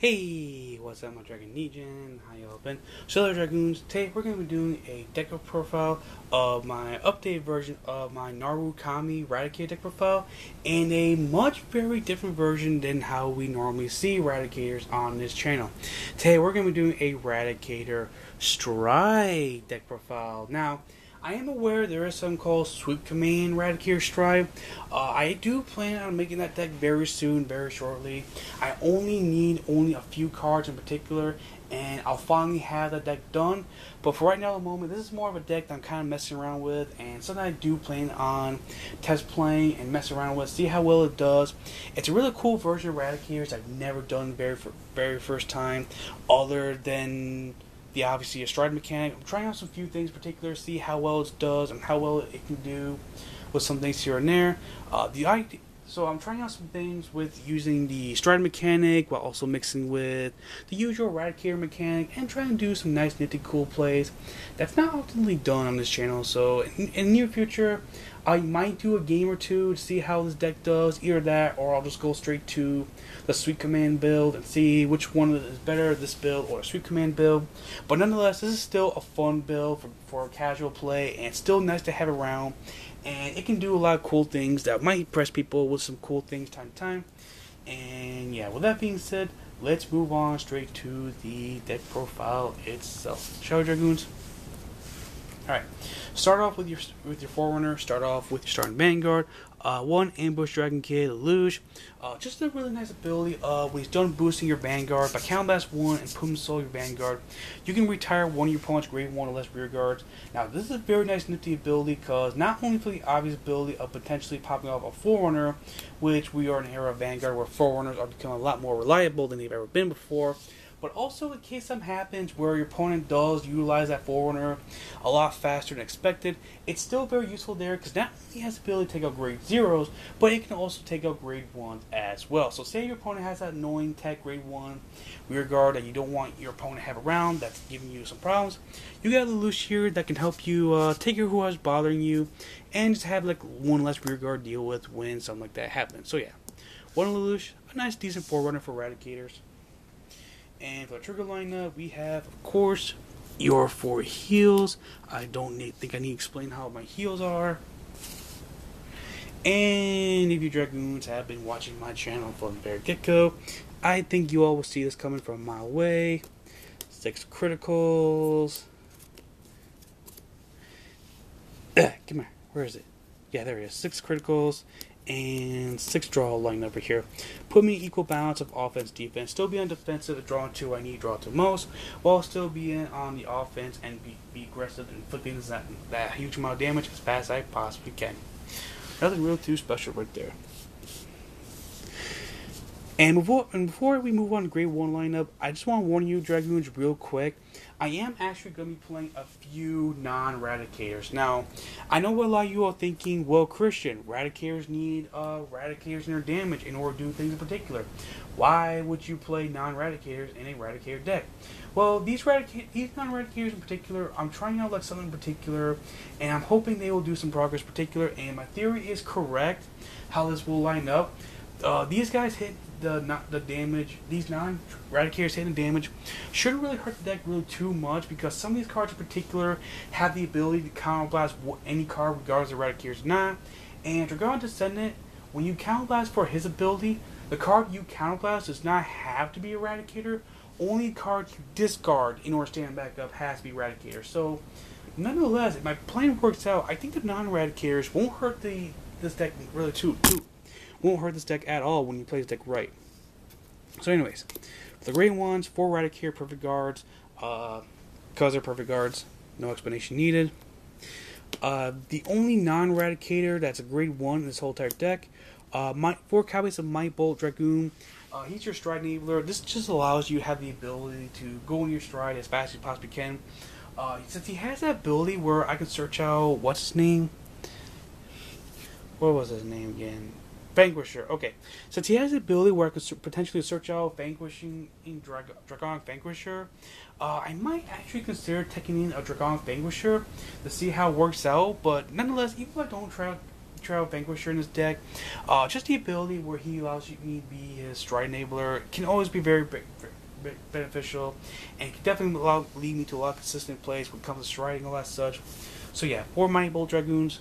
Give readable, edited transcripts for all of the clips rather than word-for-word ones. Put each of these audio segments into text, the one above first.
Hey, what's up, my Dragon Legion? How y'all been? So, Dragoons, today we're going to be doing a deck profile of my updated version of my Narukami Eradicator deck profile, and a much very different version than how we normally see Eradicators on this channel. Today we're going to be doing a Eradicator Stride deck profile. Now, I am aware there is something called Sweep Command Eradicator Stride. I do plan on making that deck very soon, very shortly. I only need a few cards in particular, and I'll finally have that deck done. But for right now, at the moment, this is more of a deck that I'm kind of messing around with, and something I do plan on test playing and mess around with, see how well it does. It's a really cool version of Eradicators I've never done very first time, other than obviously a stride mechanic. I'm trying out some few things in particular, see how well it does and how well it can do with some things here and there. So I'm trying out some things with using the stride mechanic while also mixing with the usual Eradicator mechanic and trying to do some nice nifty cool plays that's not oftenly done on this channel. So in the near future, I might do a game or two to see how this deck does, either that or I'll just go straight to the Sweep Command build and see which one is better, this build or a Sweep Command build. But nonetheless, this is still a fun build for casual play, and it's still nice to have around, and it can do a lot of cool things that might impress people with some cool things time to time. And yeah, with that being said, let's move on straight to the deck profile itself. Shall we, Dragoons? Alright, start off with your Forerunner, start off with your starting Vanguard. One Ambush Dragokid Luge. Just a really nice ability when he's done boosting your Vanguard, by Counter Blast 1 and Put Soul your Vanguard, you can retire one of your opponent's grade 1 or less rear guards. Now this is a very nice nifty ability, because not only for the obvious ability of potentially popping off a Forerunner, which we are in an era of Vanguard where Forerunners are becoming a lot more reliable than they've ever been before, but also in case something happens where your opponent does utilize that Forerunner a lot faster than expected, it's still very useful there, because not only has the ability to take out grade 0s, but it can also take out grade 1s as well. So say your opponent has that annoying tech grade 1 rear guard that you don't want your opponent to have around, that's giving you some problems, you got a Lelouch here that can help you take care of who is bothering you, and just have like one less rear guard to deal with when something like that happens. So yeah, one Lelouch, a nice decent Forerunner for Eradicators. And for the trigger lineup, we have, of course, your 4 heals. I don't think I need to explain how my heals are. And if you Dragoons have been watching my channel from the very get-go, I think you all will see this coming from a mile away. 6 criticals. Come here. Where is it? Yeah, there it is. 6 criticals and 6 draw line over here. Put me equal balance of offense, defense. Still be on defensive at drawing 2 I need draw 2 most, while still being on the offense and be aggressive and inflicting that huge amount of damage as fast as I possibly can. Nothing real too special right there. And before we move on to grade 1 lineup, I just want to warn you, Dragoons, real quick. I am actually going to be playing a few non-Eradicators. Now, I know what a lot of you are thinking, well, Christian, Eradicators need Eradicators in their damage in order to do things in particular. Why would you play non-Eradicators in a Eradicator deck? Well, these non-Eradicators in particular, I'm trying out like something in particular, and I'm hoping they will do some progress in particular, and my theory is correct how this will line up. These guys hit the damage. These non-Eradicators hitting the damage shouldn't really hurt the deck really too much, because some of these cards in particular have the ability to counterblast any card regardless of Eradicators or not. And Dragonic Descendent, when you counterblast for his ability, the card you counterblast does not have to be Eradicator. Only card you discard in order to stand back up has to be Eradicator. So nonetheless, if my plan works out, I think the non-Eradicators won't hurt this deck really won't hurt this deck at all when you play this deck right. So anyways, for the grade 1s, 4 Eradicator perfect guards, because they're perfect guards, no explanation needed. The only non-Eradicator that's a grade 1 in this whole entire deck, 4 copies of Might Bolt Dragoon. He's your stride enabler. This just allows you to have the ability to go in your stride as fast as you possibly can. Since he has that ability where I can search out, what's his name? What was his name again? Vanquisher. Okay, since he has the ability where I could potentially search out Vanquishing in Dragonic Vanquisher, I might actually consider taking in a Dragonic Vanquisher to see how it works out. But nonetheless, even if I don't try out Vanquisher in this deck, just the ability where he allows me to be his stride enabler can always be very beneficial, and can definitely lead me to a lot of consistent plays when it comes to striding, all that such. So yeah, 4 Mighty Bolt Dragoons.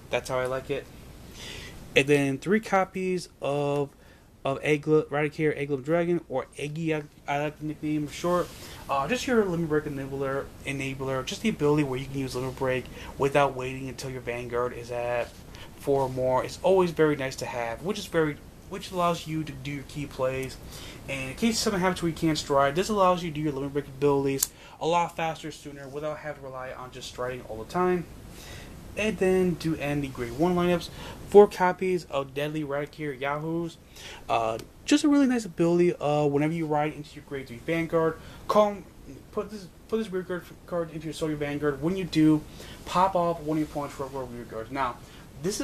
That's how I like it. And then 3 copies of Eradicator Egghelm Dragon, or Eggy, I like the nickname short. Just your Limit Break enabler, just the ability where you can use Limit Break without waiting until your Vanguard is at 4 or more. It's always very nice to have, which allows you to do your key plays. And in case something happens where you can't stride, this allows you to do your Limit Break abilities a lot faster, sooner, without having to rely on just striding all the time. And then to end the grade 1 lineups, 4 copies of Deadly Eradicator Yahoos. Just a really nice ability. Whenever you ride into your grade 3 Vanguard, put this rear guard card into your Soldier Vanguard. When you do, pop off one of your opponent's front row rear guards. Now, this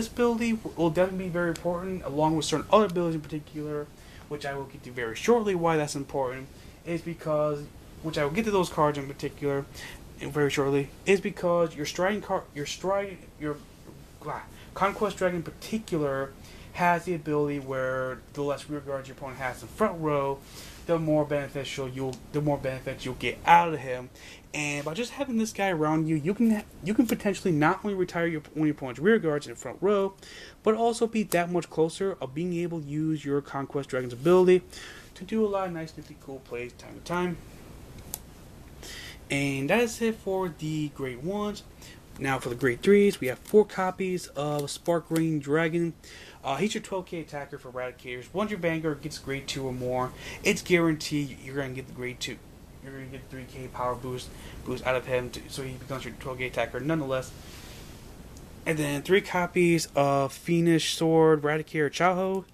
ability will definitely be very important, along with certain other abilities in particular, which I will get to very shortly. Why that's important is because, which I will get to those cards in particular very shortly, is because your Conquest Dragon in particular has the ability where the less rear guards your opponent has in front row, the more benefits you'll get out of him. And by just having this guy around you, you can potentially not only retire one of your opponent's rear guards in front row, but also be that much closer of being able to use your Conquest Dragon's ability to do a lot of nice, nifty, cool plays time to time. And that is it for the grade 1s. Now for the grade 3s, we have 4 copies of Spark Rain Dragon. He's your 12k attacker for Eradicators. Once your Vanguard gets grade 2 or more, it's guaranteed you're going to get the grade 2. You're going to get 3k power boost out of him, so he becomes your 12k attacker nonetheless. And then 3 copies of Fiendish Sword Eradicator Cho-Ou.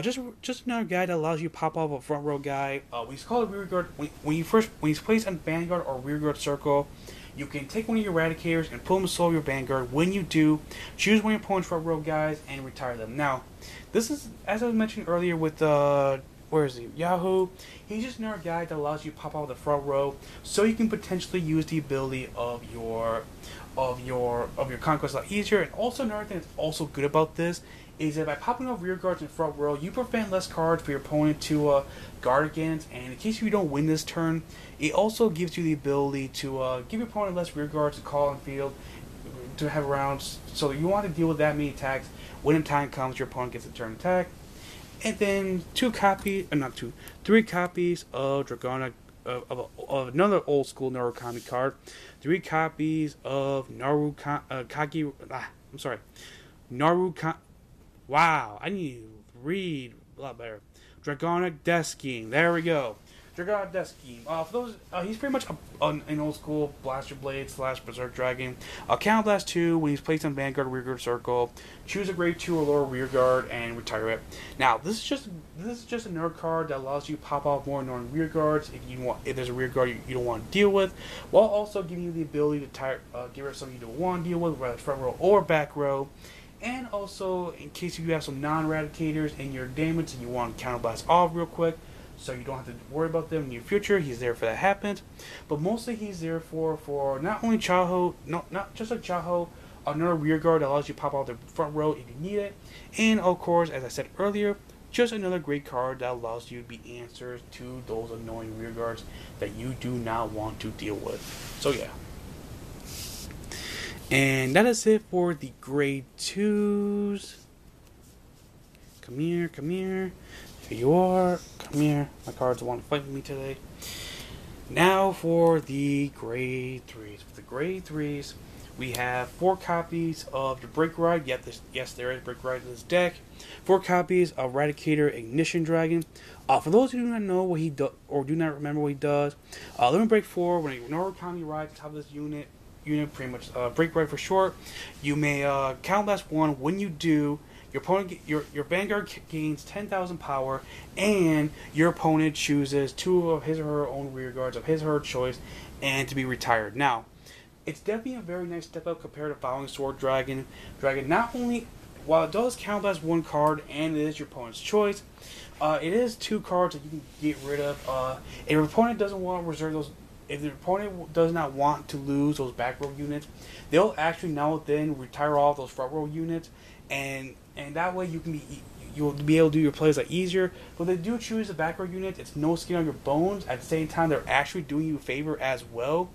Just another guy that allows you to pop off a front row guy. We call it rear guard. When he's placed on Vanguard or rear guard circle, you can take one of your Eradicators and pull him to solo your Vanguard. When you do, choose one of your opponent's front row guys and retire them. Now, this is, as I was mentioning earlier with where is he? Yahoo. He's just another guy that allows you to pop out the front row, so you can potentially use the ability of your Conquest a lot easier. And also another thing that's also good about this is that by popping off rear guards in front row, you prevent less cards for your opponent to guard against. And in case you don't win this turn, it also gives you the ability to give your opponent less rear guards to call on field to have rounds. So you want to deal with that many attacks when the time comes your opponent gets a turn attack. And then 3 copies of Dragonic of another old school Narukami card. 3 copies of Narukami. Wow, I need to read a lot better. Dragonic Deathscythe. There we go. Dragonic Deathscythe. For those, he's pretty much an old school Blaster Blade / Berserk Dragon. Counterblast 2 when he's placed on Vanguard rear guard circle. Choose a grade 2 or lower rear guard and retire it. Now this is just a nerd card that allows you to pop off more annoying rear guards if there's a rear guard you don't want to deal with, while also giving you the ability to get rid of something you don't want to deal with, whether it's front row or back row. And also, in case you have some non-Eradicators in your damage and you want to counterblast off real quick, so you don't have to worry about them in your future, he's there for that happens. But mostly he's there for not only Cho-Ou, not just like Cho-Ou, another rear guard that allows you to pop out the front row if you need it. And of course, as I said earlier, just another great card that allows you to be answers to those annoying rear guards that you do not want to deal with. So yeah. And that is it for the grade 2s. Come here. Here you are. Come here. My cards want to fight with me today. Now for the grade 3s. For the grade 3s, we have 4 copies of the Break Ride. Yes, there is Break Ride in this deck. 4 copies of Eradicator Ignition Dragon. For those who do not know what he does, or do not remember what he does, Limit Break 4, when a Narukami rides top of this unit, pretty much Break Ride for short, you may counterblast 1. When you do, your opponent your Vanguard gains 10,000 power, and your opponent chooses 2 of his or her own rear guards of his or her choice, and to be retired. Now, it's definitely a very nice step up compared to Following Sword Dragon. Not only, while it does counterblast 1 card, and it is your opponent's choice, it is 2 cards that you can get rid of. If your opponent doesn't want to reserve those. If the opponent does not want to lose those back row units, they'll actually now then retire all those front row units, and that way you can you'll be able to do your plays like easier. But they do choose the back row unit. It's no skin on your bones. At the same time, they're actually doing you a favor as well,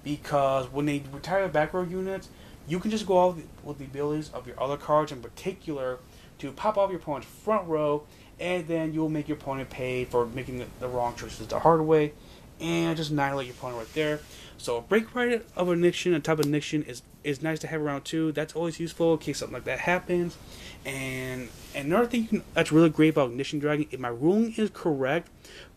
because when they retire the back row units, you can just go off with the abilities of your other cards, in particular, to pop off your opponent's front row, and then you'll make your opponent pay for making the wrong choices the hard way, and just annihilate your opponent right there. So a break right of Ignition, a type of Ignition, is nice to have around too. That's always useful in case something like that happens. And another thing that's really great about Ignition Dragon, if my ruling is correct,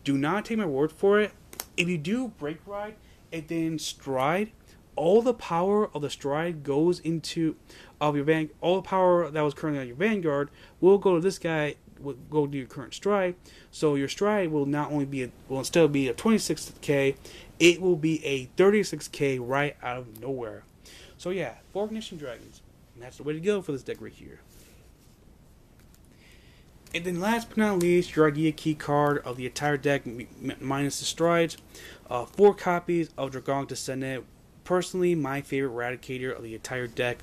do not take my word for it. If you do break ride and then stride, all the power of the stride goes into all the power that was currently on your Vanguard will go to this guy, will go to your current stride. So your stride will not only be will instead be a 26k, it will be a 36k right out of nowhere. So yeah, 4 Ignition Dragons, and that's the way to go for this deck right here. And then last but not least, your idea key card of the entire deck minus the strides. 4 copies of Dragonic Descendent. Personally, my favorite Eradicator of the entire deck.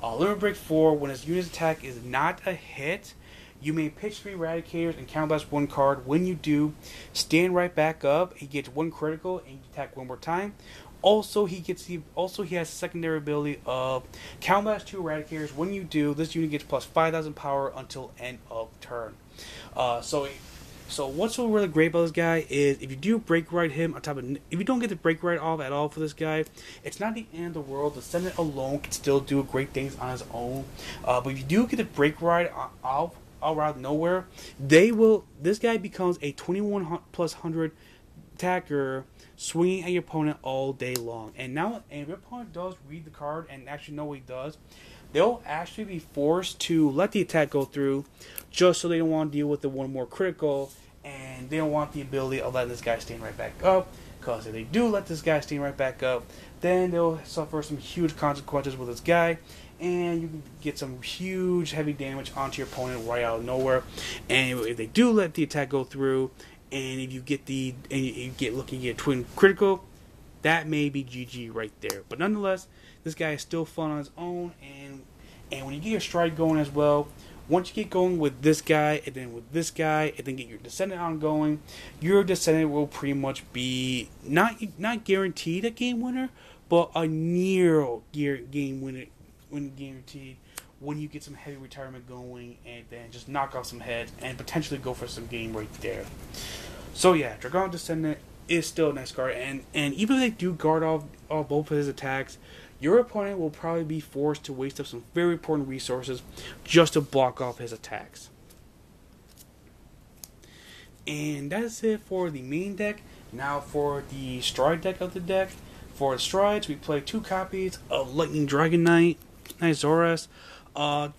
Limit Break 4, when his unit's attack is not a hit, you may pitch 3 Eradicators and counterblast 1 card. When you do, stand right back up. He gets 1 critical and you attack 1 more time. Also, he has secondary ability of counterblast 2 Eradicators. When you do, this unit gets plus 5,000 power until end of turn. So what's so really great about this guy is if you do break ride him on top of, if you don't get the break ride off at all for this guy, it's not the end of the world. The Descendant alone can still do great things on his own. But if you do get the break ride off out of nowhere, this guy becomes a 21+100 attacker, swinging at your opponent all day long. And if your opponent does read the card and actually know what he does, they'll actually be forced to let the attack go through, just so they don't want to deal with the 1 more critical, and they don't want the ability of letting this guy stand right back up, because if they do let this guy stand right back up, then they'll suffer some huge consequences with this guy, and you can get some huge heavy damage onto your opponent right out of nowhere. And if they do let the attack go through, and if you get looking at twin critical, that may be GG right there. But nonetheless, this guy is still fun on his own, and when you get your stride going as well, once you get going with this guy, and then with this guy, and then get your Descendant ongoing, your Descendant will pretty much be not guaranteed a game winner, but a near game winner when guaranteed when you get some heavy retirement going, and then just knock off some heads and potentially go for some game right there. So yeah, Dragonic Descendant is still a nice card, and even if they do guard off both of his attacks, your opponent will probably be forced to waste up some very important resources just to block off his attacks. And that is it for the main deck. Now for the stride deck of the deck. For the strides, we play 2 copies of Lightning Dragon Knight, nice Zorras.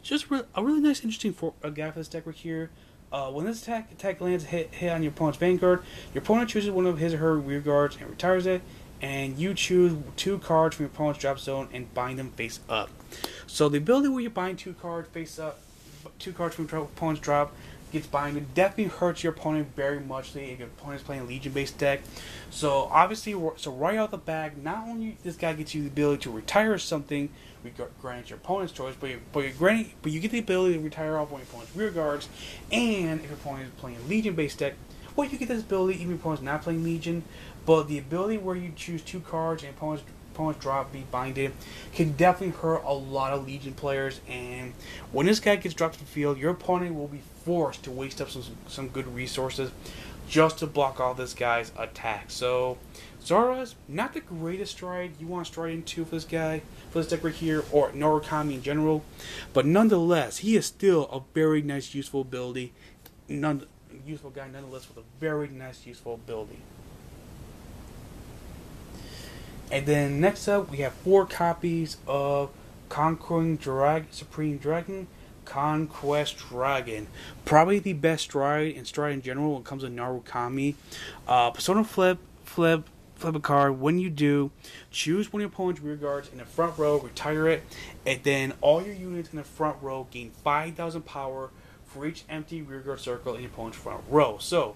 Just a really nice, interesting guy for this deck right here. When this attack lands hit on your opponent's Vanguard, your opponent chooses one of his or her rear guards and retires it, and you choose 2 cards from your opponent's drop zone and bind them face up. So the ability where you bind 2 cards face up, 2 cards from your opponent's drop gets binded, definitely hurts your opponent very much if your opponent is playing a Legion-based deck. So obviously, right out the bag, not only this guy gets you the ability to retire something, grant your opponent's choice, but you get the ability to retire off one of your opponent's rear guards, and if your opponent is playing a Legion-based deck, well, you get this ability even if your opponent's not playing Legion, but the ability where you choose 2 cards and opponent's drop be binded can definitely hurt a lot of Legion players, and when this guy gets dropped to the field, your opponent will be forced to waste up some good resources just to block all this guy's attack. So Zorras, not the greatest stride you want to stride into for this guy, for this deck right here, or Narukami in general, but nonetheless, he is still a very nice, useful ability. Useful guy nonetheless with a very nice, useful ability. And then next up, we have 4 copies of Conquering Supreme Dragon, Conquest Dragon. Probably the best stride in general when it comes to Narukami. Persona flip a card. When you do, choose one of your opponent's rear guards in the front row, retire it, and then all your units in the front row gain 5,000 power for each empty rear guard circle in your opponent's front row. So,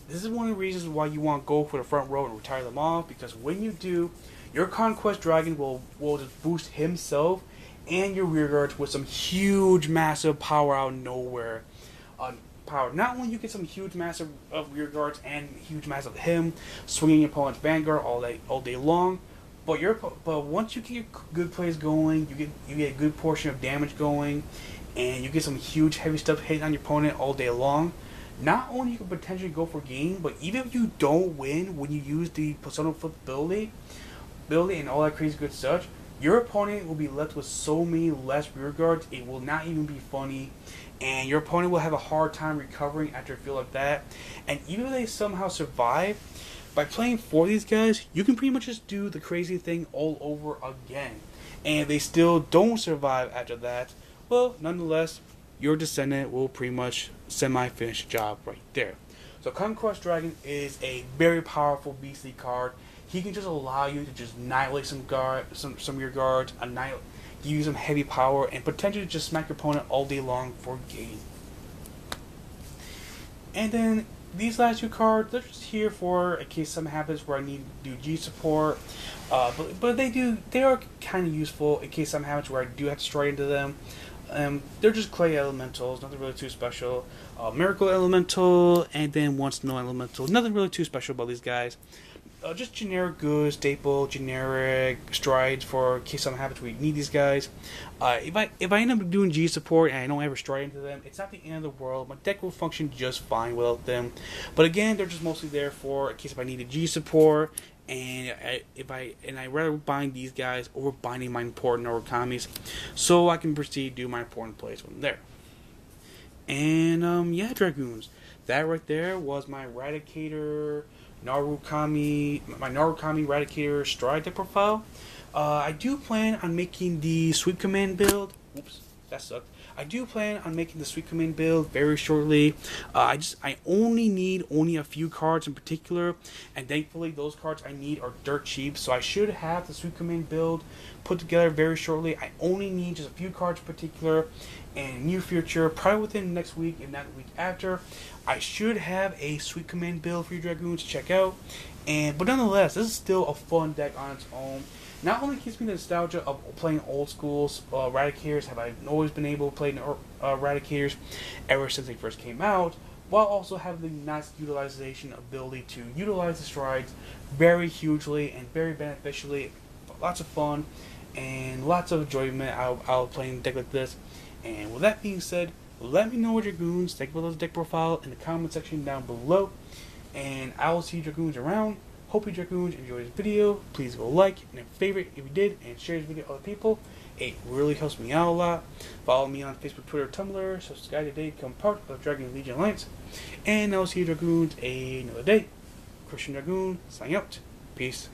this is one of the reasons why you want to go for the front row and retire them off, because when you do, your Conquest Dragon will just boost himself and your rear guards with some huge, massive power out of nowhere. power. Not only you get some huge massive of rear guards and huge mass of him swinging your opponent's Vanguard all day long, but once you get your good plays going, you get a good portion of damage going, and you get some huge heavy stuff hitting on your opponent all day long. Not only you can potentially go for game, but even if you don't win when you use the Persona Flip ability and all that crazy good stuff, your opponent will be left with so many less rear guards, it will not even be funny. And your opponent will have a hard time recovering after a field like that. And even if they somehow survive, by playing 4 of these guys, you can pretty much just do the crazy thing all over again. And if they still don't survive after that, well, nonetheless, your Descendant will pretty much semi-finish the job right there. So Conquest Dragon is a very powerful beastly card. He can just allow you to just annihilate some of your guards, give you some heavy power, and potentially just smack your opponent all day long for game. And then these last 2 cards, they're just here for in case something happens where I need to do G support. But they are kind of useful in case something happens where I do have to strike into them. They're just clay elementals, nothing really too special. Miracle elemental, and then once no elemental, nothing really too special about these guys. Just generic good, staple, generic strides for in case something happens where you need these guys. If I end up doing G support and I don't ever stride into them, it's not the end of the world. My deck will function just fine without them. But again, they're just mostly there for in case if I need a G support, and I rather bind these guys over binding my important Narukami's, so I can proceed to do my important plays when they're there. And yeah, Dragoons, that right there was my Eradicator Narukami Eradicator Stride deck profile. I do plan on making the Sweep Command build. Oops, that sucked. I do plan on making the Sweep Command build very shortly. I only need a few cards in particular, and thankfully those cards I need are dirt cheap, so I should have the Sweep Command build put together very shortly. I only need just a few cards in particular, and in the near future, probably within next week, if not the week after, I should have a Sweep Command build for you Dragoons to check out. But nonetheless, this is still a fun deck on its own. Not only gives me the nostalgia of playing old school Eradicators, have I always been able to play Eradicators ever since they first came out, while also having the nice utilization ability to utilize the strides very hugely and very beneficially. Lots of fun and lots of enjoyment out of playing a deck like this. And with that being said, let me know what Dragoons think about this deck profile in the comment section down below. And I will see you Dragoons around. Hope you Dragoons enjoyed this video. Please go like and favorite if you did, and share this video with other people. It really helps me out a lot. Follow me on Facebook, Twitter, Tumblr. Subscribe today to become part of Dragon Legion Alliance. And I will see you Dragoons another day. Christian Dragoon, signing out. Peace.